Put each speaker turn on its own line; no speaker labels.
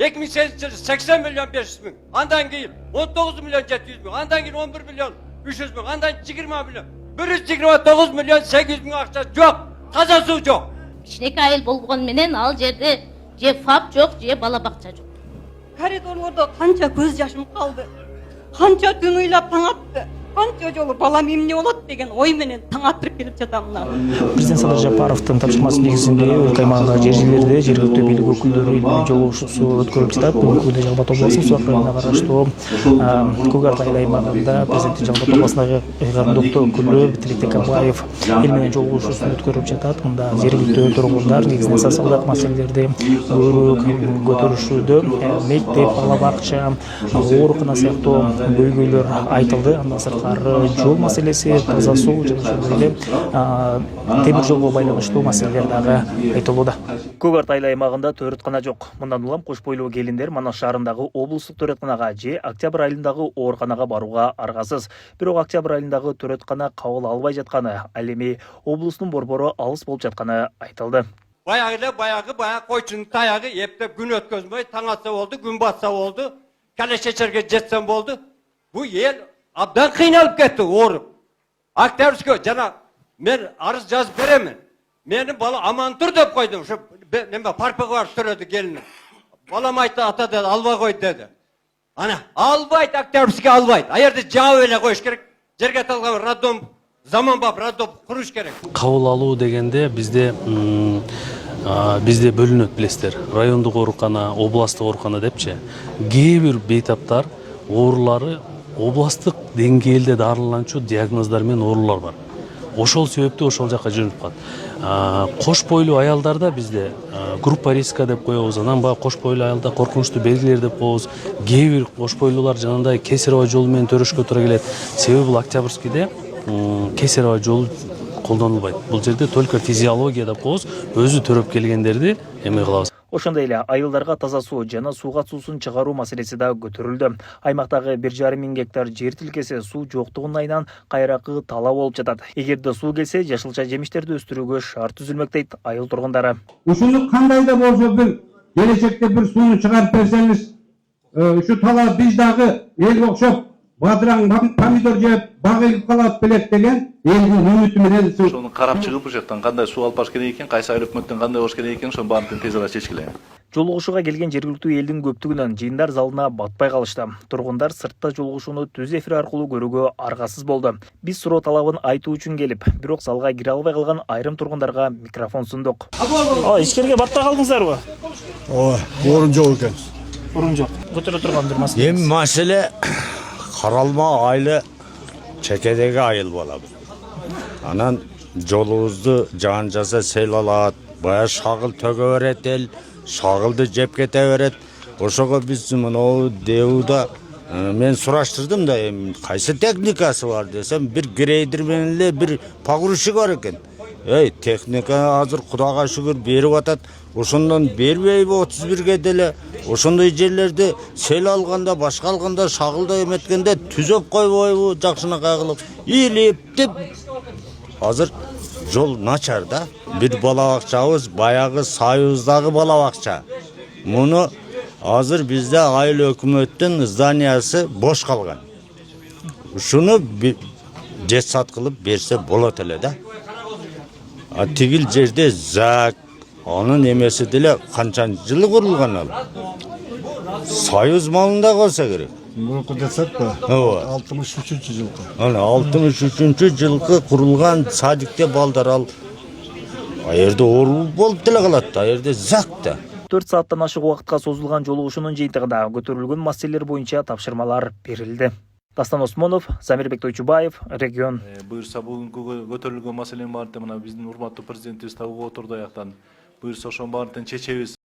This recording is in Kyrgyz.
2080 milyon 500 bin. Andan keyin 19 milyon 700 bin. Andan keyin 11 milyon 300 bin. Andan 20 milyon. 129 milyon 800 bin akça yok. Taza su yok.
Kişilik ayıl bolğon menen al jerde je fap yok, je bala bakça yok.
Koridorlarda kança göz yaşım kaldı. Kança gün uylap taң attı. Kança jolu balam emне болот деген ой менен таң атырып келип жатамын.
Президент Садыр Жапаровдун тапшырмасы негизинде өлкө аймагындагы жерлерде жергиликтүү бийлик өкүлдөрү илмий жолугушуусу өткөрүлүп жатат. Бүгүнкү күндө Жалал Абад областынын Суу районуна караштуу Көк Арт айыл аймагында президенттин Жалал Абад областындагы ыйгарымдуулукту өкүлү Тилек Текебаев эл менен жолугушуусун өткөрүп жатат. Мында жергиликтүү тургундар негизинен социалдык маселелерди көбүрөөк көтөрүшүүдө. Мектеп, бала бакча, оорукана сыяктуу көйгөйлөр айтылды. Андан сырткары жол маселеси, таза суу жана ошондой эле темир жолго байланыштуу маселелер дагы айтылууда. Көк Арт айыл аймагында төрөткана жок. Мындан улам кош бойлуу келиндер Манас шаарындагы облустук төрөтканага же Октябрь айылындагы ооруканага барууга аргасыз. Бирок Октябрь айылындагы төрөткана кабыл албай жатканы, ал эми облустун борбору алыс болуп жатканы айтылды.
Баягы койчунун таягы эптеп күн өткөзбөй, таң атса болду, күн батса болду, кале чечерге жетсем болду. Бу эл абдан кыйналып кетти, ооруп. Октябрьскө жана мен арыз жазып беремин. Менин бала аман тур деп койдум. Ушу неме паркка барып төрөдү келиnim. Балам айтты, ата деди, албай кой деди. Ана, албайт, Октябрьский албайт. А жерде жабып эле коюш керек. Жерге талган роддом, заманбап роддом куруш керек.
Кабыл алуу дегенде bizde бөлүнөт, билесиздер. Райондук оорукана, областтык оорукана депчи. Кээ бир бейтаптар оорулары областтык деңгээлде дарыланчу диагноздар менен оорулар бар. Ошол себептүү ошол жака жөнөтүп калат. Кош бойлуу аялдарда бизде группа риска деп коебуз. Анан баягы кош бойлуу аялда коркунучтуу белгилер деп коебуз. Кээ бир кош бойлуулар жанагындай кесир аба жолу менен төрөшкө туура келет. Себеби бул Октябрьскийде кесир аба жолу колдонулбайт. Бул жерде только физиология деп коебуз. Өзү төрөп келгендерди эме кылабыз.
Ошондой эле айылдарга таза суу жана сууга суусун чыгаруу маселеси да көтөрүлдү. Аймактагы 1,5 миң гектар жер тилкеси суу жоктугунун айынан кайракы талаа болуп жатат. Эгерде суу келсе, жашылча жемиштерди өстүрүүгө шарт түзүлмөк дейт айыл тургундары.
Ушуну кандай да болсо бир келечекте бир сууну чыгарып берсеңиз, ушу талаа биз дагы эл окшоп бадыраң помидор жеп бак эгип калат белек деген элдин үмүтү менен
ошону карап чыгып, ушул жактан кандай суу алып барыш керек экен, кайсы айыл өкмөттөн кандай болуш керек экен, ошонун баарын тез арада чечкиле.
Жолугушууга келген жергиликтүү элдин көптүгүнөн жыйындар залына батпай калышты. Тургундар сыртта жолугушууну түз эфир аркылуу көрүүгө аргасыз болду. Биз суроо талабын айтуу үчүн келип, бирок залга кире албай калган айрым тургундарга микрофон сундук. Ичкерге батпай калдыңыздарбы?
Орун жок экен.
Орун жок. Көтөрө турган бир маселе.
Эми маселе Каралма айылы чекедеги айыл болот. Анан жолубузду жан жаса сел алат, бая шагыл төгө берет эл, шагылды жеп кете берет. Ошого биз мынау деуда мен сураштырдым да, эми кайсы техникасы бар десем, бир грейдер менен эле бир погрузчик бар экен. Техника азыр Кудайга шүгүр берип атат. Ошондон бербейби 31ге деле. Ошондой жерлерди сел алганда, башка алганда, шагылда эметкенде түзөп койбойбу, жакшынакай кылып, илиптип. Азыр жол начар да. Бир бала бакчабыз баягы Союздагы бала бакча. Муну азыр бизде айыл өкмөттүн зданиясы бош калган. Ушуну жетсат кылып берсе болот эле да. Тигил жерде зак, анын эмеси деле канчанчы жылы курулган ал. Союз малында болса керек.
Мурунку детсат ба? 63-жылкы.
Ана 63-жылкы курулган садикте балдар ал. Аерде орул болуп деле калат, аерде зак да.
4 сааттан ашык убакытка созулган жолугушуунун жыйынтыгында көтөрүлгөн маселелер боюнча тапшырмалар берилди. Дастан Осмонов, Замирбек Тойчубаев, регион.
Буюрса бүгүнкү көтөрүлгөн маселенин баарын мына биздин урматтуу президентибиз табып отурду аяктан. Буюрса ошонун баарын чечебиз.